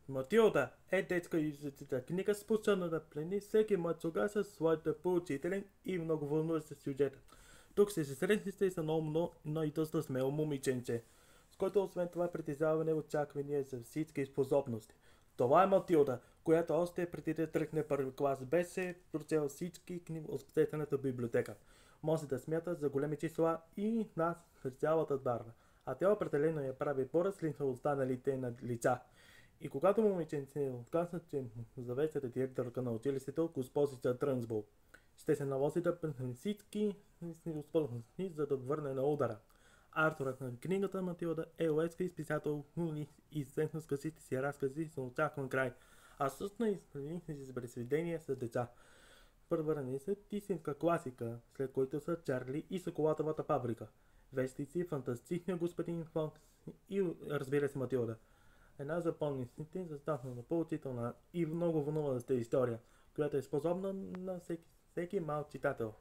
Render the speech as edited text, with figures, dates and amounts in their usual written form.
Матилда е детска юридическа книга, способна да плени всеки младшуга със своята поучителен и много вълнуващ сюжет. Тук ще се срещнете с едно умно, но и доста смело момиченце, с който освен това притежава неочаквания за всички способности. Това е Матилда, която още преди да тръгне първи клас беше прочела всички книги от обществената библиотека. Може да смята за големи числа и нас с цялата барва, а тя определено я прави по-различна от останалите на лица. И когато момиченце отказва, че му завесят директорка на училището, госпожица Трънсбол, ще се наложи да прехвърли всички способности, за да върне на удара. Авторът на книгата Матилда е уелски писател, известен с късите си разкази с очакван край, а също и с произведения с деца. Превърнали са истинска класика, след които са Чарли и шоколадовата фабрика, вестици, фантастичния господин Фокс и разбира се Матилда. Една запомниците заставна поучителна и много вълнуваща история, която е способна на всеки мал читател.